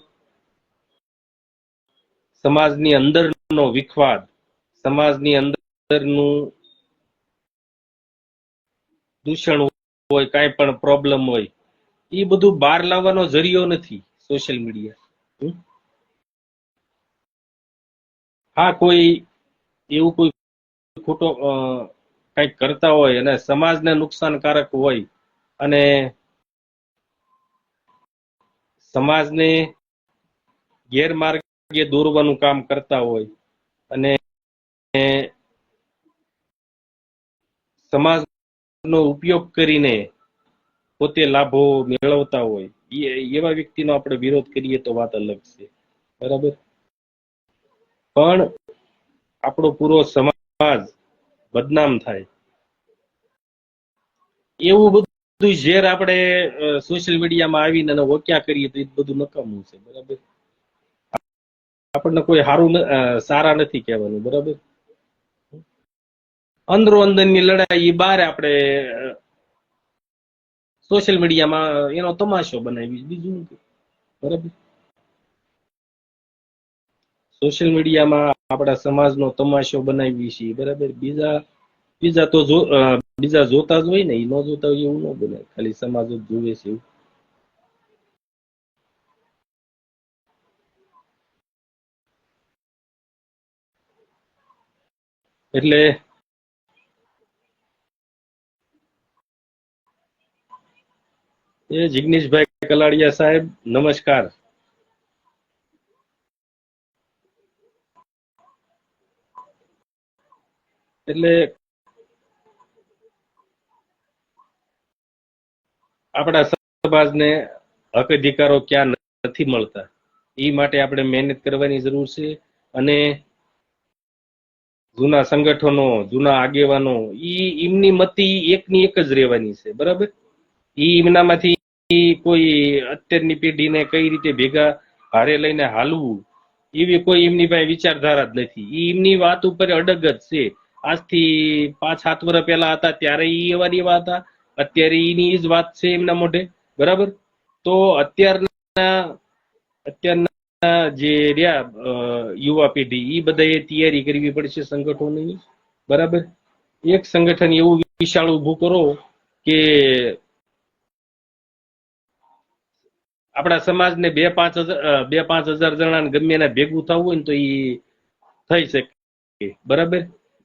સમાજની અંદરનો વિખવાદ, સમાજની અંદરનું દૂષણ હોય, કાંઈ પણ પ્રોબ્લેમ હોય એ બધું બહાર લાવવાનો જરિયો નથી સોશિયલ મીડિયા. હા, કોઈ એવું કોઈ ખોટો કંઈક કરતા હોય અને સમાજને નુકસાનકારક હોય અને સમાજને ગેરમાર્ગે દોરવાનું કામ કરતા હોય અને સમાજનો ઉપયોગ કરીને પોતે લાભો મેળવતા હોય એવા વ્યક્તિનો આપણે વિરોધ કરીએ તો વાત અલગ છે, બરાબર. પણ આપણો પૂરો સમાજ બદનામ થાય એવું બધું ઝેર આપણે સોશિયલ મીડિયામાં આવીને વોક્યા કરીએ તો એ બધું નકામું છે, બરાબર. આપણને કોઈ સારા નથી કહેવાનું, બરાબર. અંદરો અંદરની લડાઈ એ બહાર આપણે સોશિયલ મીડિયામાં એનો તમાશો બનાવી, બીજું શું? બરાબર. સોશિયલ મીડિયામાં આપણા સમાજનો તમાશો બનાવી છીએ, બરાબર. બીજા બીજા તો બીજા જોતા જ હોય ને, એ ન જોતા હોય એવું ન બને, ખાલી સમાજ જ જોવે છે એવું. એટલે એ જિગ્નેશભાઈ કલાડિયા સાહેબ, નમસ્કાર. એટલે આપણા સમાજને હક અધિકારો ક્યાં નથી મળતા, એ માટે આપણે મહેનત કરવાની જરૂર છે. અને જૂના સંગઠનો, જૂના આગેવાનો, એમની મતી એકની એક જ રહેવાની છે, બરાબર. એમનામાંથી કોઈ અત્યારની પેઢીને કઈ રીતે ભેગા હારે લઈને હાલવું, એવી કોઈ એમની પાસે વિચારધારા જ નથી. એમની વાત ઉપર અડગ જ છે. આજથી 5-7 વર્ષ પહેલા હતા ત્યારે એવા એવા હતા, અત્યારે એની જ વાત છે એમના મોઢે, બરાબર. તો અત્યારના જે રહ્યા યુવા પેઢી, એ બધાએ તૈયારી કરવી પડશે સંગઠનોની, બરાબર. એક સંગઠન એવું વિશાળ ઉભું કરો કે આપણા સમાજને 2-5 હજાર જણા ગમે એને ભેગું થવું હોય ને તો એ થઈ શકે, બરાબર.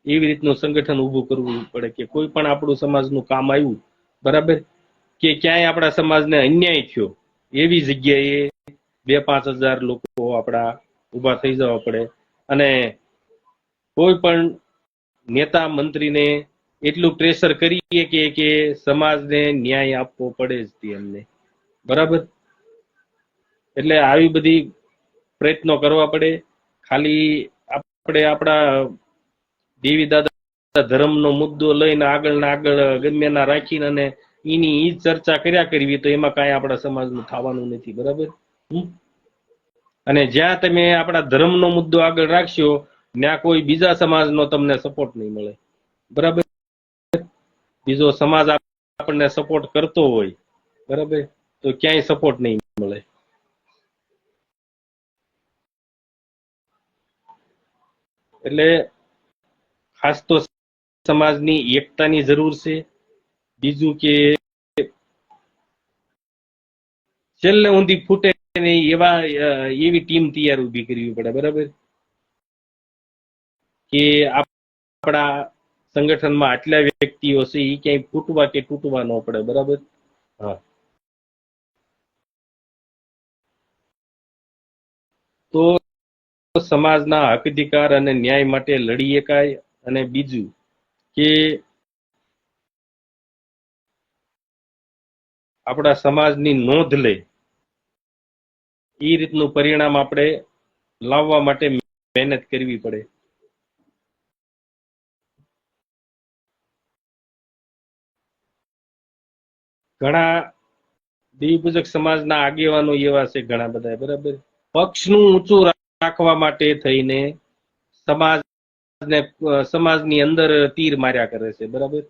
એવી રીતનું સંગઠન ઉભું કરવું પડે કે કોઈ પણ આપણું સમાજનું કામ આવ્યું, બરાબર, કે ક્યાંય આપણા સમાજને અન્યાય થયો, એવી જગ્યાએ 2-5 હજાર લોકો આપણા ઉભા થઈ જવા પડે. અને કોઈ પણ નેતા મંત્રીને એટલું પ્રેશર કરીએ કે સમાજને ન્યાય આપવો પડે જ તેમને, બરાબર. એટલે આવી બધી પ્રયત્નો કરવા પડે. ખાલી આપણે આપણા દેવી દાદા ધર્મનો મુદ્દો લઈને આગળ ને આગળ ગમે ના રાખીને અને એની ઈ ચર્ચા કર્યા કરવી, તો એમાં કાંઈ આપણા સમાજનું થવાનું નથી, બરાબર. અને જ્યાં તમે આપણા ધર્મનો મુદ્દો આગળ રાખશો, ત્યાં કોઈ બીજા સમાજનો તમને સપોર્ટ નહીં મળે, બરાબર. બીજો સમાજ આપણને સપોર્ટ કરતો હોય, બરાબર, તો ક્યાંય સપોર્ટ નહીં મળે. એટલે ખાસ તો સમાજની એકતાની જરૂર છે. બીજું કે છેલ્લે ઊંધી ફૂટે નહીં એવી ટીમ તૈયાર ઊભી કરવી પડે, બરાબર. કે આપણા સંગઠનમાં આટલા વ્યક્તિઓ છે, એ ક્યાંય ફૂટવા કે તૂટવા ન પડે, બરાબર. હા. તો સમાજના હક અધિકાર અને ન્યાય માટે લડી શકાય. અને બીજું કે આપણા સમાજની નોંધ લે, એ રીતનું પરિણામ આપણે લાવવા માટે મહેનત કરવી પડે. ઘણા દેવપૂજક સમાજના આગેવાનો એવા છે, ઘણા બધા, બરાબર. પક્ષનું ઊંચું રાખવા માટે થઈને સમાજની અંદર તીર માર્યા કરે છે, બરાબર.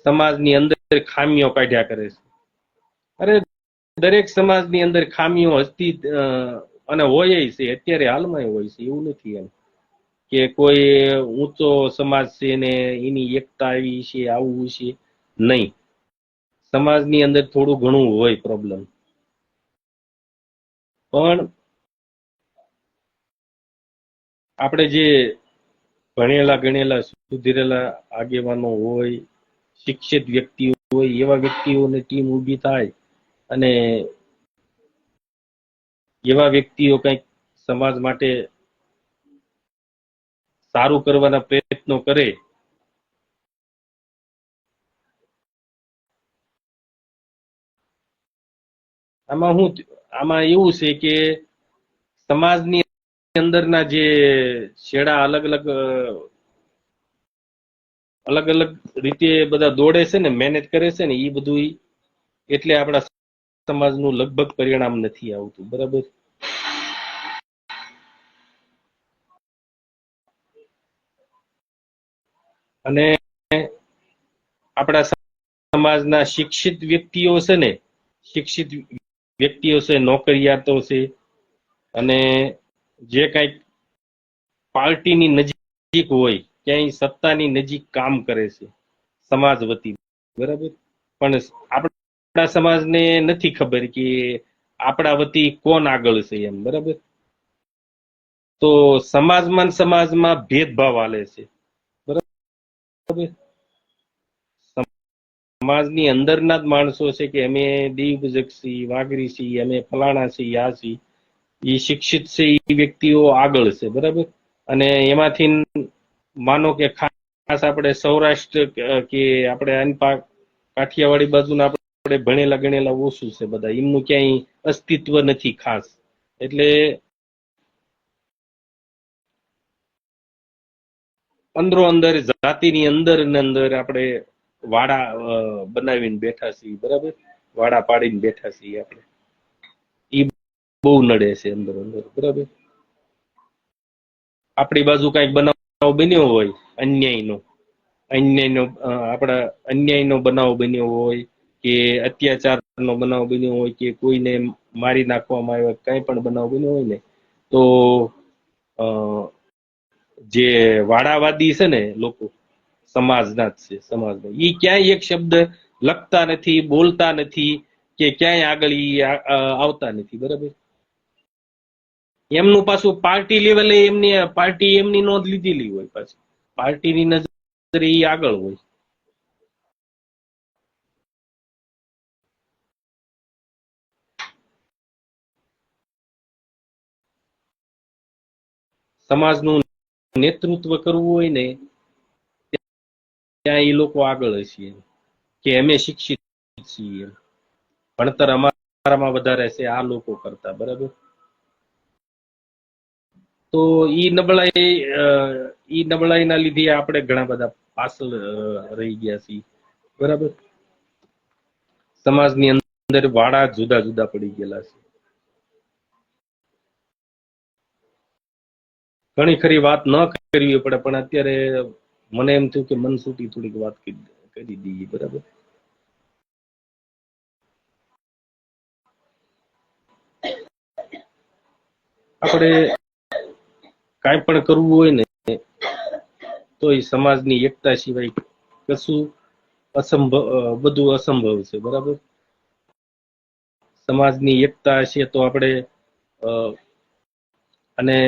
સમાજની અંદર ખામીઓ કાઢ્યા કરે છે. અરે દરેક સમાજની અંદર ખામીઓ હસ્તી અને હોય છે, અત્યારે હાલમાં હોય છે, એવું નથી એમ કે કોઈ ઊંચો સમાજ છે ને એની એકતા આવી છે, આવું છે નહીં. સમાજની અંદર થોડું ઘણું હોય પ્રોબ્લેમ, પણ આપણે જે ભણેલા ગણેલા સુધીરેલા આગેવાનો હોય, શિક્ષિત વ્યક્તિઓ હોય, એવા વ્યક્તિઓની ટીમ ઊભી થાય અને એવા વ્યક્તિઓ કંઈક સમાજ માટે સારું કરવાના પ્રયત્નો કરે. આમાં એવું છે કે સમાજની અંદરના જે છેડા અલગ અલગ રીતે બધા દોડે છે ને, મહેનત કરે છે ને, એ બધું એટલે આપણા સમાજનું લગભગ પરિણામ નથી આવતું, બરાબર. અને આપણા સમાજના શિક્ષિત વ્યક્તિઓ છે ને, શિક્ષિત વ્યક્તિઓ છે, નોકરિયાતો છે, અને જે કઈક પાર્ટીની નજીક હોય, ક્યાંય સત્તાની નજીક કામ કરે છે સમાજ વતી, બરાબર. પણ આપણા સમાજને નથી ખબર કે આપણા વતી કોણ આગળ છે એમ, બરાબર. તો સમાજમાં ભેદભાવ હાલે છે, બરાબર. સમાજની અંદરના જ માણસો છે કે અમે દેવ પૂજક છીએ, વાઘરી છીએ, અમે ફલાણા છીએ, આ છીએ, એ શિક્ષિત છે, એ વ્યક્તિઓ આગળ છે, બરાબર. અને એમાંથી માનો કે ખાસ આપણે સૌરાષ્ટ્ર કે આપણે કાઠિયાવાડી બાજુના આપણે ભણેલા ગણેલા ઓછું છે બધા, એમનું ક્યાંય અસ્તિત્વ નથી ખાસ. એટલે અંદરો અંદર જાતિની અંદર ને અંદર આપણે વાડા બનાવીને બેઠા છીએ, બરાબર. વાડા પાડીને બેઠા છીએ આપણે, એ બહુ નડે છે અંદર અંદર, બરાબર. આપણી બાજુ કઈક બનાવ બન્યો હોય અન્યાયનો આપણા અન્યાયનો બનાવ બન્યો હોય કે અત્યાચારનો બનાવ બન્યો હોય કે કોઈને મારી નાખવામાં આવ્યો, કઈ પણ બનાવ બન્યો હોય ને, તો જે વાડાવાદી છે ને લોકો, સમાજના જ છે, સમાજના, એ ક્યાંય એક શબ્દ લખતા નથી, બોલતા નથી, કે ક્યાંય આગળ આવતા નથી, બરાબર. એમનું પાછું પાર્ટી લેવલે એમની નોંધ લીધેલી હોય, પાછી પાર્ટીની નજરે એ આગળ હોય. સમાજનું નેતૃત્વ કરવું હોય ને, ત્યાં એ લોકો આગળ હશે કે અમે શિક્ષિત છીએ, ભણતર અમારામાં વધારે છે આ લોકો કરતા, બરાબર. તો ઈ નબળાઈના લીધે આપણે ઘણા બધા પાછળ રહી ગયા છીએ, બરાબર. સમાજની અંદર વાડા જુદા જુદા પડી ગયેલા છે. ઘણી ખરી વાત ન કરવી પડે, પણ અત્યારે મને એમ થયું કે મનસૂટી થોડીક વાત કરી દઈએ, બરાબર. આપણે કાંઈ પણ કરવું હોય ને, તો એ સમાજની એકતા સિવાય કશું બધું અસંભવ છે, બરાબર. સમાજની એકતા હશે તો આપણે અને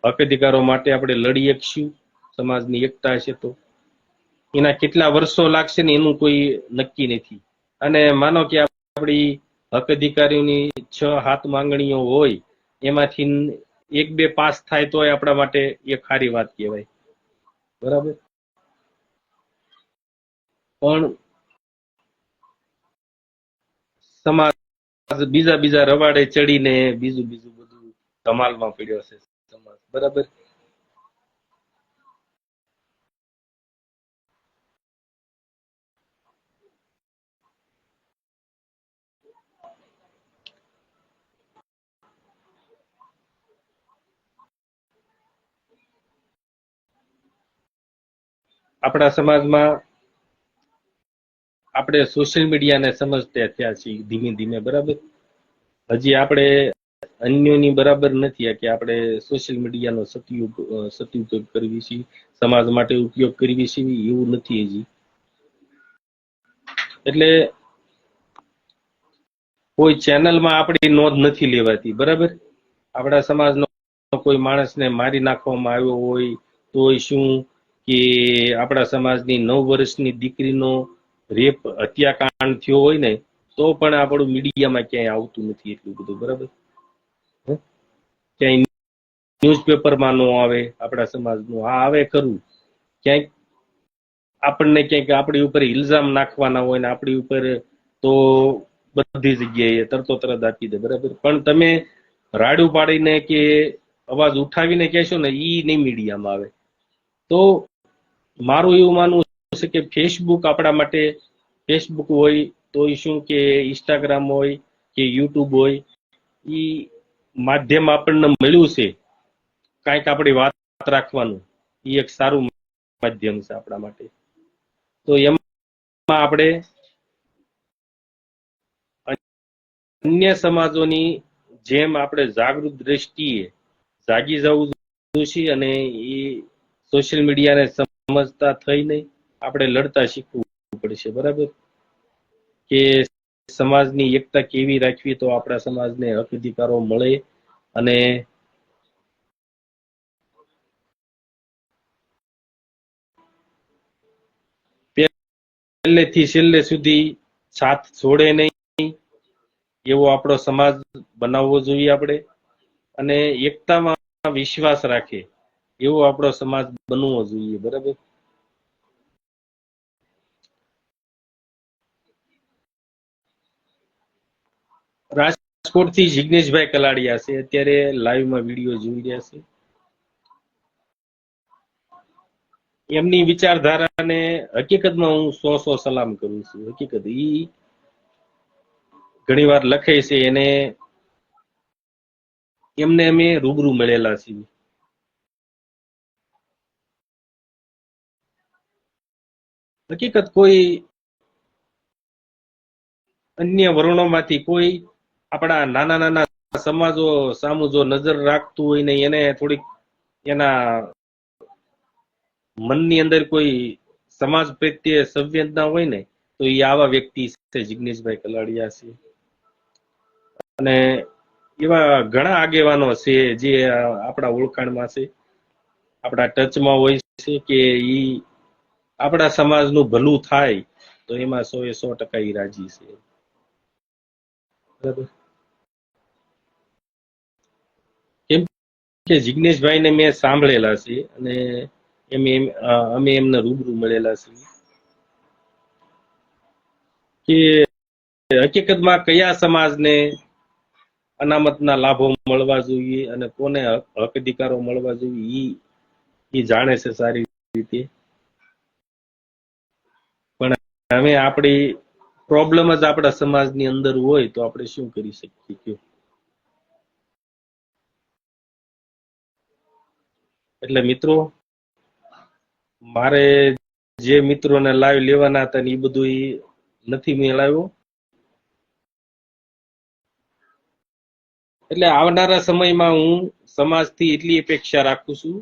હક અધિકારો માટે આપણે લડી શકશું. સમાજની એકતા હશે તો એના કેટલા વર્ષો લાગશે ને એનું કોઈ નક્કી નથી. અને માનો કે આપણી હક અધિકારીઓની 6-7 માંગણીઓ હોય, એમાંથી 1-2 પાસ થાય તો આપણા માટે એ ખારી વાત કહેવાય, બરાબર. પણ સમાજ બીજા રવાડે ચડીને બીજું બધું ધમાલમાં પડ્યો છે સમાજ, બરાબર. આપણા સમાજમાં આપણે સોશિયલ મીડિયાને સમજતા થયા છીએ ધીમે ધીમે, બરાબર. હજી આપણે અન્યોની બરાબર નથી કે આપણે સોશિયલ મીડિયાનો સદુપયોગ કરવી છીએ, સમાજ માટે ઉપયોગ કરવી છીએ, એવું નથી હજી. એટલે કોઈ ચેનલમાં આપણી નોંધ નથી લેવાતી, બરાબર. આપણા સમાજનો કોઈ માણસને મારી નાખવામાં આવ્યો હોય તો શું, કે આપણા સમાજની 9 વર્ષની દીકરીનો રેપ હત્યાકાંડ થયો હોય ને, તો પણ આપણું મીડિયામાં ક્યાંય આવતું નથી એટલું બધું, બરાબર. ક્યાંય ન્યૂઝપેપરમાં નો આવે આપણા સમાજનું, આ આવે ખરું, ક્યાંક આપણને ક્યાંક આપણી ઉપર ઇલ્ઝામ નાખવાના હોય ને આપણી ઉપર, તો બધી જગ્યાએ તરતો તરત આપી દે, બરાબર. પણ તમે રાડું પાડીને કે અવાજ ઉઠાવીને કહેશો ને, ઈ નહીં મીડિયામાં આવે. તો મારું એવું માનવું છે કે ફેસબુક આપણા માટે, ફેસબુક હોય તો શું, કે ઇન્સ્ટાગ્રામ હોય કે યુટ્યુબ હોય, ઈ માધ્યમ આપણને મળ્યું છે કાંઈક આપણી વાત રાખવાનું, એ એક સારું માધ્યમ છે આપણા માટે. તો એમાં આપણે અન્ય સમાજોની જેમ આપણે જાગૃત દ્રષ્ટિએ જાગી જવું જોઈશે અને એ સોશિયલ મીડિયાને સમજતા થઈને આપણે લડતા શીખવું પડશે. બરાબર? કે સમાજની એકતા કેવી રાખવી તો આપણા સમાજને હક અધિકારો મળે અને પહેલેથી છેલ્લે સુધી સાથ છોડે નહીં એવો આપણો સમાજ બનાવવો જોઈએ આપણે, અને એકતામાં વિશ્વાસ રાખે એવો આપણો સમાજ બનવો જોઈએ. બરાબર? રાજકોટથી જિગ્નેશભાઈ કલાડિયા છે, અત્યારે લાઈવમાં વિડીયો જોઈ રહ્યા છે. એમની વિચારધારાને હકીકતમાં હું સો સલામ કરું છું. હકીકત ઈ ઘણી વાર લખે છે એને એમને અમે રૂબરૂ મળેલા છીએ. હકીકત કોઈ અન્ય વર્ણોમાંથી કોઈ આપણા નાના નાના સમાજો સામુ જો નજર રાખતું હોય ને એને થોડીક એના મનની અંદર કોઈ સમાજ પ્રત્યે સંવેદના હોય ને તો એ આવા વ્યક્તિ છે જિગ્નેશભાઈ કલાડિયા છે. અને એવા ઘણા આગેવાનો છે જે આપણા ઓળખાણમાં છે, આપણા ટચમાં હોય છે, કે ઈ આપણા સમાજનું ભલું થાય તો એમાં 100% ઈ રાજી છે. બરાબર? કેમ કે જિગ્નેશભાઈને મેં સાંભળેલા છે અને અમે એમને રૂબરૂ મળેલા છીએ કે હકીકતમાં કયા સમાજને અનામતના લાભો મળવા જોઈએ અને કોને હક અધિકારો મળવા જોઈએ ઈ જાણે છે સારી રીતે. પણ હવે આપણી પ્રોબ્લેમ જ આપણા સમાજની અંદર હોય તો આપણે શું કરી શકીએ? એટલે મિત્રો, મારે જે મિત્રોને લાઈવ લેવાના હતા એ બધું નથી મેળવ્યું. એટલે આવનારા સમયમાં હું સમાજથી એટલી અપેક્ષા રાખું છું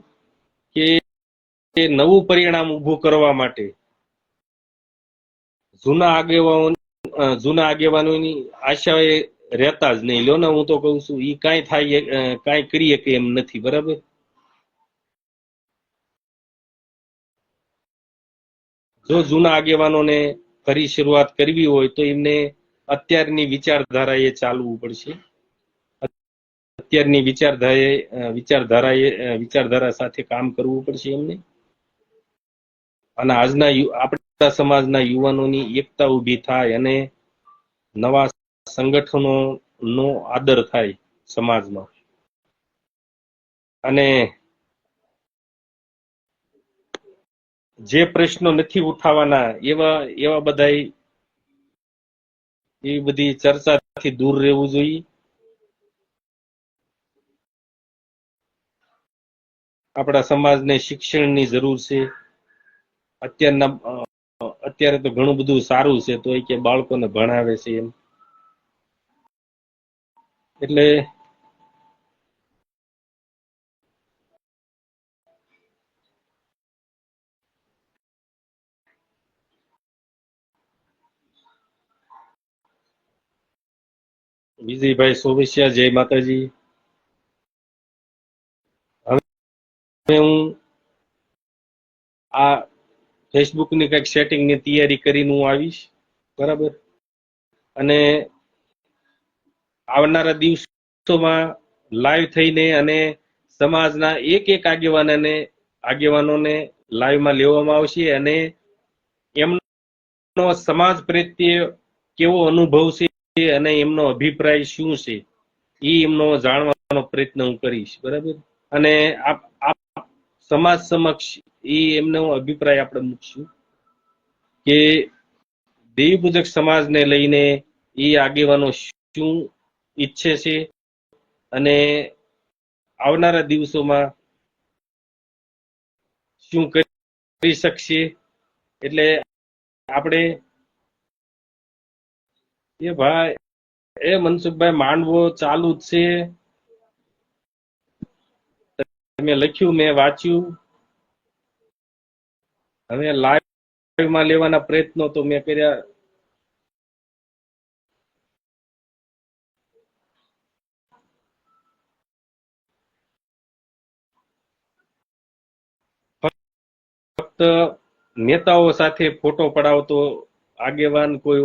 કે નવું પરિણામ ઊભું કરવા માટે જૂના આગેવાનોની આશાએ રહેતા જ નહીં. લો ને, હું તો કહું છું ઈ કાંઈ થાય કાંઈ કરી શકે એમ નથી. બરાબર? જો જૂના આગેવાનોને ફરી શરૂઆત કરવી હોય તો એમને અત્યારની વિચારધારાએ ચાલવું પડશે. અત્યારની વિચારધારા સાથે કામ કરવું પડશે એમને. અને આજના આપણા સમાજના યુવાનોની એકતા ઊભી થાય અને નવા સંગઠનોનો આદર થાય સમાજમાં. અને જે પ્રશ્નો નથી ઉઠાવવાના એવા એવી બધી ચર્ચાથી દૂર રહેવું જોઈએ. આપણા સમાજને શિક્ષણની જરૂર છે. અત્યારે તો ઘણું બધું સારું છે તો કે બાળકોને ભણાવે છે એમ. એટલે વિજયભાઈ સોવસિયા, જય માતાજી. હવે હું આ ફેસબુકની કંઈક સેટિંગની તૈયારી કરીને હું આવીશ. બરાબર? અને આવનારા દિવસોમાં લાઈવ થઈને અને સમાજના એક આગેવાનોને લાઈવમાં લેવામાં આવશે અને એમનો સમાજ પ્રત્યે કેવો અનુભવ છે અને એમનો અભિપ્રાય શું છે એ એમનો જાણવાનો પ્રયત્ન હું કરીશ. બરાબર? અને સમાજ સમક્ષ એમનો અભિપ્રાય આપણે મૂકશું કે દેવી પૂજક સમાજને લઈને એ આગેવાનો શું ઈચ્છે છે અને આવનારા દિવસોમાં શું કરી શકશે. એટલે આપણે ભાઈ એ મનસુખભાઈ માંડવો ચાલુ જ છે. મેં લખ્યું, મેં વાંચ્યું. હવે લાઈવમાં લેવાના પ્રયત્નો તો મેં કર્યા. ફક્ત નેતાઓ સાથે ફોટો પડાવતો આગેવાન કોઈ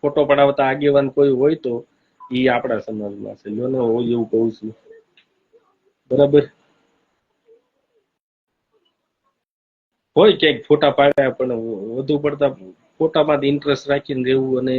ફોટો પડાવતા આગેવાન કોઈ હોય તો ઈ આપણા સમાજમાં છે. લ્યો ને હોય એવું કહું છું. બરાબર. હોય ક્યાંક ફોટા પાડ્યા પણ વધુ પડતા ફોટામાં ઇન્ટરેસ્ટ રાખીને રહેવું અને